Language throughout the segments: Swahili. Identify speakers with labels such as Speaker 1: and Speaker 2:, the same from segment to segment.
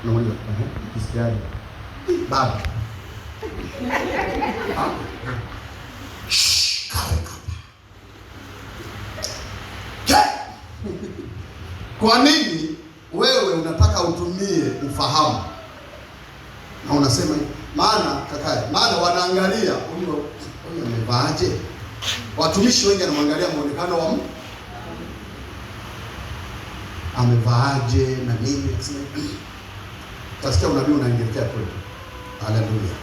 Speaker 1: Unauliza, kisikiaje? Baba. Kwa nini wewe unataka utumie ufahamu? Na unasema maana kakae, maana wanaangalia huyo amevaaje. Watumishi wengi wanamwangalia muonekano wa mtu. Amevaaje na nini? Utasikia unabii unaingia kule. Haleluya.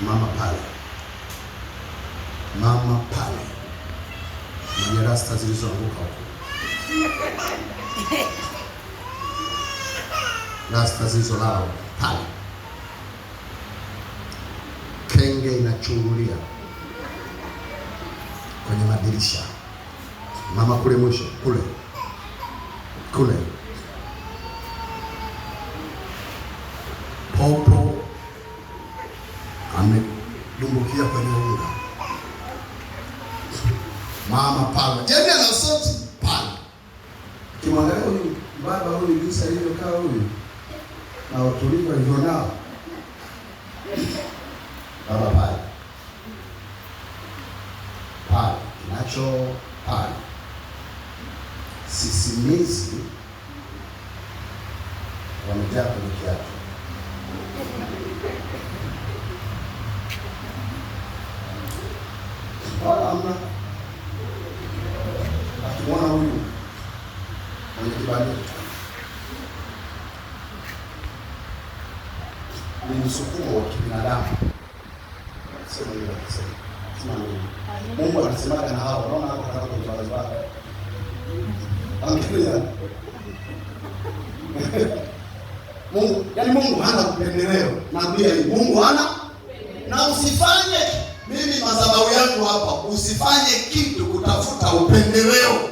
Speaker 1: Mama pale. Mwenye rasta zilizoanguka huko. Rasta zilizolala pale. Kenge inachungulia kwenye madirisha. Mama kule mwisho, kule. Popo amedumbukia kwenye unga. Mama pale. Jeni ana sauti pale. Kimwangalia huyu baba huyu jinsi alivyokaa huyu. Na utulivu alionao. Baba pale. Kinacho pale. Sisimizi wamejaa kwenye kiatu. Wala amna. Akimwona huyu mwenye kibali ni msukumo wa kibinadamu. Sema hiyo akisema. Mungu anasemaga na hao. Unaona hapo kama kwa wazazi wake. Angalia. Mungu hana upendeleo. Naambia hivi, Mungu hana na usifanye mimi madhabahu yangu hapa, usifanye kitu kutafuta upendeleo.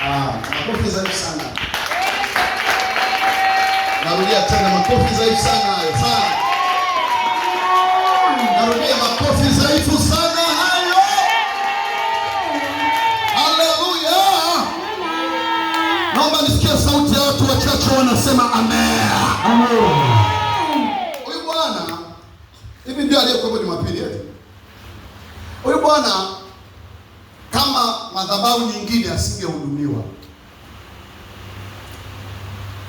Speaker 1: Makofi zaidi sana. Narudia tena makofi zaidi sana hayo. Narudia makofi zaidi sana hayo. Haleluya. Naomba nisikie sauti ya watu wachache wanasema amen. Huyu bwana hivi ndio aliyekuwa Jumapili eti. Huyu bwana kama madhabahu nyingine asingehudumiwa.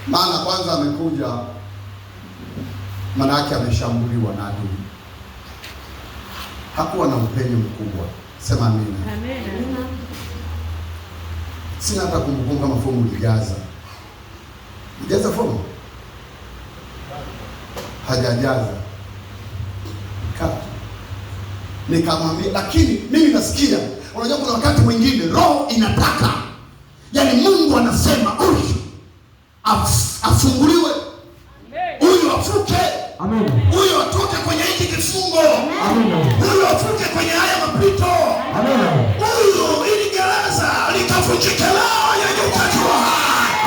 Speaker 1: Maana kwanza amekuja, maana yake ameshambuliwa na adui. Hakuwa na upenyo mkubwa. Sema amina. Amen. Sina hata kumbukumbu kama fomu ulijaza. Ulijaza fomu? Hajajaza. Nikamwambia, lakini mimi nasikia, unajua kuna wakati mwingine roho inataka. Yaani Mungu anasema huyu afunguliwe. Huyu afuke. Amen. Huyu atoke kwenye hiki kifungo. Amen. Huyu afuke kwenye haya mapito. Amen. Huyu ili gereza likavunjike lao yanyuka jua.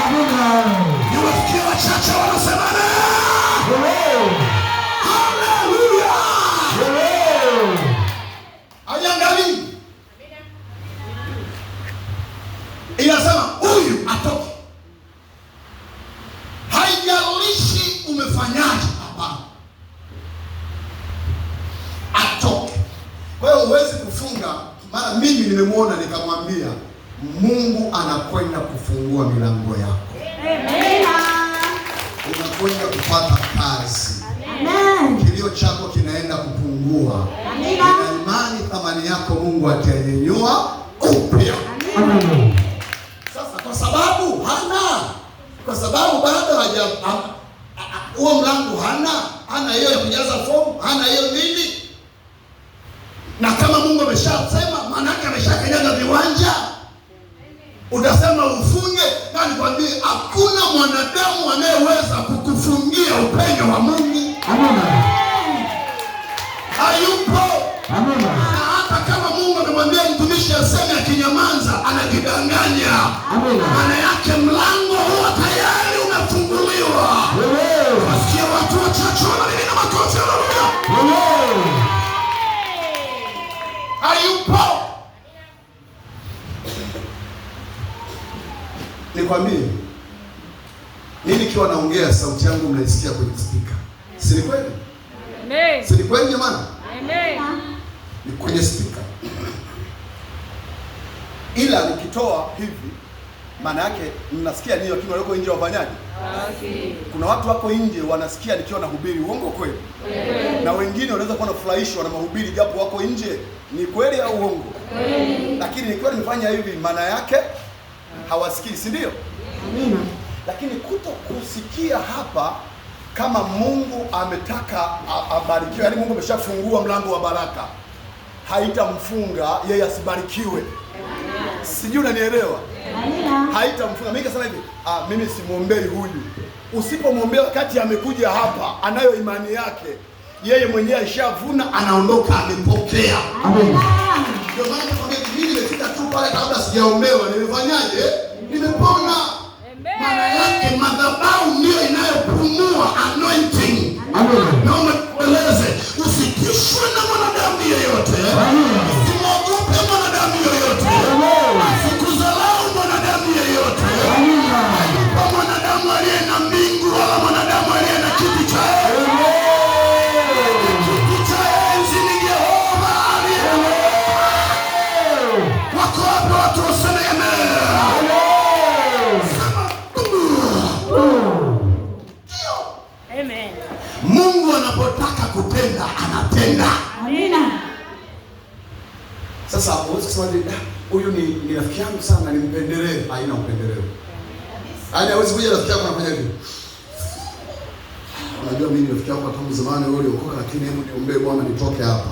Speaker 1: Amen. Niwasikia wachache wanasema amen. Haleluya. Amen. Ayangali. Inasema huyu atoke. Haijalishi umefanyaje, hapana. Atoke. Kwa hiyo huwezi kufunga. Maana mimi nimemwona nikamwambia Mungu anakwenda kufungua milango yako. Amen. Unakwenda kupata kazi. Amen. Kilio chako kinaenda kupungua. Amen. Nina imani thamani yako Mungu atainyanyua upya. Amen. Sasa kwa sababu bado huo mlango hana hiyo ya kujaza fomu, hana hiyo nini. Na kama Mungu ameshasema, maana yake ameshakanyaga viwanja. Utasema ufunge, na nikwambie hakuna mwanadamu anayeweza kukufungia upenyo wa Mungu. Amen. Hayupo. Amen. Na hata kama Mungu amemwambia mtumishi aseme akinyamaza anajidanganya. Amen. Maana yake mlango huwa tayari umefunguliwa. Amen. Wasikia watu wachache wanamimina makofi. Haleluya. Amen. Hayupo. Nikwambie, mimi nikiwa naongea sauti yangu mnaisikia kwenye speaker. Si ni kweli?
Speaker 2: Amen.
Speaker 1: Si ni kweli jamani?
Speaker 2: Amen.
Speaker 1: Ni kwenye speaker. Ila nikitoa hivi maana yake mnasikia nini, lakini walioko nje wafanyaje?
Speaker 2: Okay.
Speaker 1: Kuna watu wako nje wanasikia nikiwa nahubiri uongo kweli? Na wengine wanaweza kuwa nafurahishwa na mahubiri japo wako nje. Ni kweli au uongo? Lakini nikiwa nimefanya hivi maana yake hawasikii, si ndio?
Speaker 2: Amina.
Speaker 1: Lakini kuto kusikia hapa, kama Mungu ametaka abarikiwe, yaani Mungu ameshafungua mlango wa baraka, haitamfunga yeye asibarikiwe. Sijui unanielewa? Haitamfunga. Mimi nikasema hivi, mimi simuombei huyu. Usipomwombea wakati amekuja hapa, anayo imani yake, yeye mwenyewe ashavuna, anaondoka amepokea.
Speaker 2: Amen.
Speaker 1: Ndio maana nakwambia mimi nimefika tu pale kabla sijaombewa, nimefanyaje? Nimepona. Maana yake madhabahu ndio inayopumua anointing. Amen. Naomba kueleze, usitishwe na mwanadamu yeyote. Usimwogope mwanadamu yeyote. Usikuzalau mwanadamu yeyote. Hayupo mwanadamu aliye na mbingu wala mwanadamu aliye na kiti cha enzi. Kiti cha enzi ni Yehova aliye. Wako hapo watu waseme amen.
Speaker 2: Amen.
Speaker 1: Mungu anapotaka kutenda anatenda.
Speaker 2: Amina.
Speaker 1: Sasa huwezi kusema huyu ni rafiki yangu sana nimpendelee. Haina upendeleo. Yaani hawezi kuja rafiki yako anafanya hivi. Unajua mimi ni rafiki yako tangu zamani, wewe uliokoka, lakini hebu niombee Bwana nitoke hapa.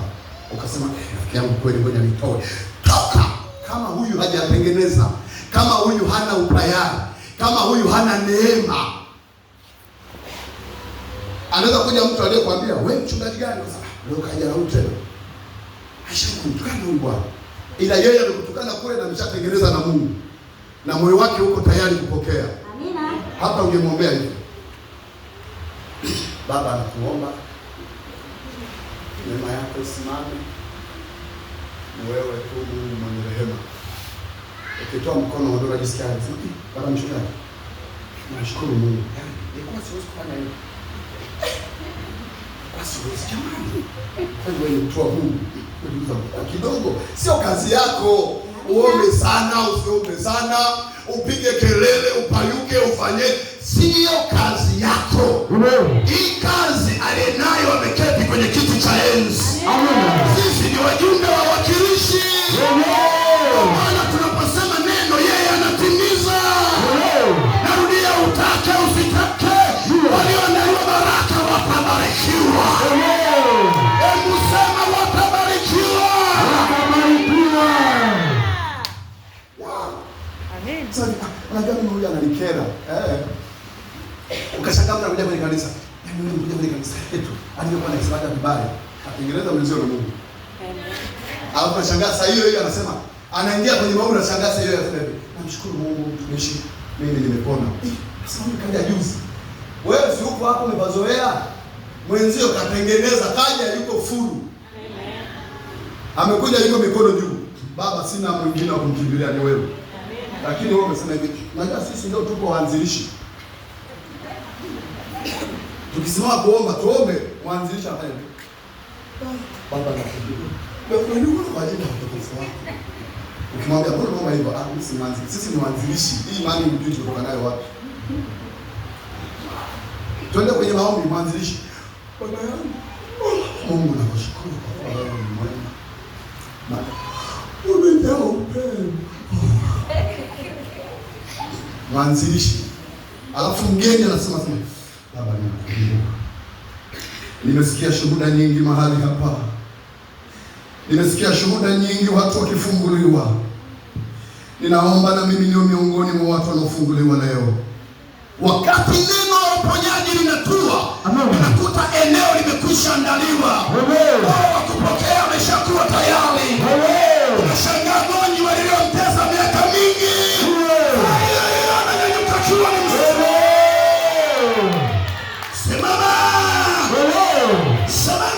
Speaker 1: Ukasema rafiki yangu kweli, ngoja nitoe. Toka. Kama huyu hajatengeneza, kama huyu hana utayari, kama huyu hana neema, anaweza kuja mtu aliyekwambia wewe mchungaji gani? Leo kaja na huyu tena. Ashakutukana huyu bwana. Ila yeye amekutukana kule na ameshatengeneza na Mungu. Na moyo wake uko tayari kupokea.
Speaker 2: Amina.
Speaker 1: Hata ungemwombea hivi. Baba anakuomba neema yako isimame. Ni wewe tu Mungu mwenye rehema. Ukitoa mkono ndio unajisikia hivi. Baba mchungaji. Nashukuru Mungu. Nilikuwa siwezi kufanya hivi. Siwezi jamani. Wewe ni mtu wa Mungu. Kidogo sio kazi yako. Uombe sana, usiombe sana, upige kelele, upayuke, ufanye, sio kazi yako. Hii kazi alienayo ameketi kwenye kiti cha enzi. Sisi ni wajumbe wa wakilishi. Maana tunaposema neno yeye anatimiza. Narudia, utake usitake, walioandaliwa baraka watabarikiwa. Hebu sema watabarikiwa.
Speaker 2: Amen.
Speaker 1: Sasa unajua mimi huyu ananikera. Ukashangaa mtu anakuja kwenye kanisa. Yaani mimi nikuja kwenye kanisa yetu. Alikuwa anasemaga vibaya. Atengeneza mwenzio na Mungu.
Speaker 2: Amen.
Speaker 1: Alafu nashangaa saa hiyo anasema, anaingia kwenye maombi, nashangaa saa hiyo anasema, namshukuru Mungu mtumishi, mimi nimepona. Sasa mimi kaja juzi. Wewe si uko hapo umepazoea? Mwenzio katengeneza, kaja yuko furu. Amen. Amekuja yuko mikono juu. Baba, sina mwingine wa kumkimbilia ni wewe. Lakini wewe umesema hivi, najua sisi ndio tuko waanzilishi. Tukisimama kuomba, tuombe, mwanzilishi anafanya hivi. Baba nakushukuru. Ndio kwa ajili ya utukufu wako. Ukimwambia bora naomba hivyo, mimi si mwanzilishi. Sisi ni waanzilishi. Hii imani ndio tutoka nayo wapi? Twende kwenye maombi, mwanzilishi. Baba yangu, Mungu nakushukuru kwa wewe ni mwema. Baba, umejaa upendo. Mwanzilishi. Alafu mgeni anasema Baba ninakushukuru. Nimesikia shuhuda nyingi mahali hapa. Nimesikia shuhuda nyingi watu wakifunguliwa. Ninaomba na mimi niwe miongoni mwa watu wanaofunguliwa leo. Wakati neno la uponyaji linatua, unakuta eneo limekwisha andaliwa. Wao wakupokea wameshakuwa tayari. Unashangaa gonyi waliomtesa miaka mingi. Ananyanyuka kiwa ni mzee. Simama. Simama.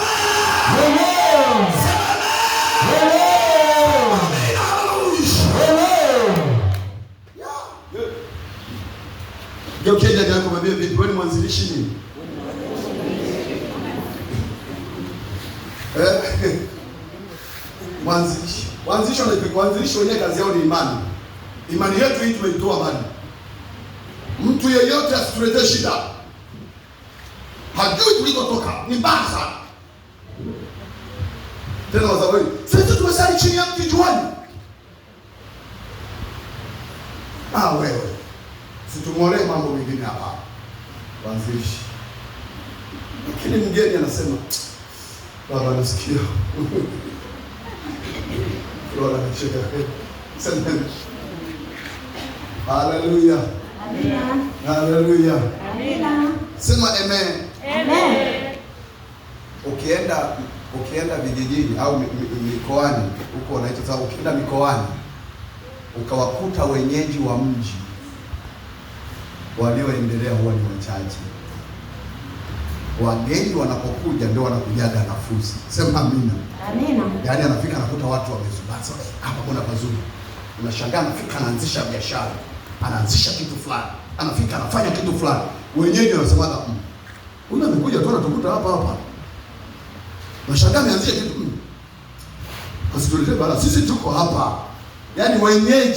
Speaker 1: Geukia jirani yako mwambie vipi, wewe ni mwanzilishi nini? Mwanzilishi wenyewe kazi yao ni imani. Imani yetu hii tumeitoa bali. Mtu yeyote asituletee shida. Hajui tulikotoka, ni mbaya sana. Tena wazaweli, sisi tumesali chini ya mti juani. Wewe, situmwolee mambo mengine hapa. Mwanzilishi. Lakini mgeni anasema, baba nasikia. Bwana anacheka. Sema. Haleluya.
Speaker 2: Amina.
Speaker 1: Haleluya.
Speaker 2: Amina.
Speaker 1: Sema amen.
Speaker 2: Amen.
Speaker 1: Ukienda vijijini au mikoani huko wanaita sababu, ukienda mikoani ukawakuta wenyeji wa mji walioendelea huwa ni wachache. Wageni wanapokuja ndio wanakujaga nafusi. Sema amina.
Speaker 2: Amina.
Speaker 1: Yaani anafika anakuta watu wamezubaza. Hapa kuna pazuri. Unashangaa anafika anaanzisha biashara. Anaanzisha kitu fulani. Anafika anafanya kitu fulani. Wenyeji wanasema huyu amekuja tu anatukuta hapa. Unashangaa ameanzisha kitu. Asitulete bala. Sisi tuko hapa. Yaani wenyeji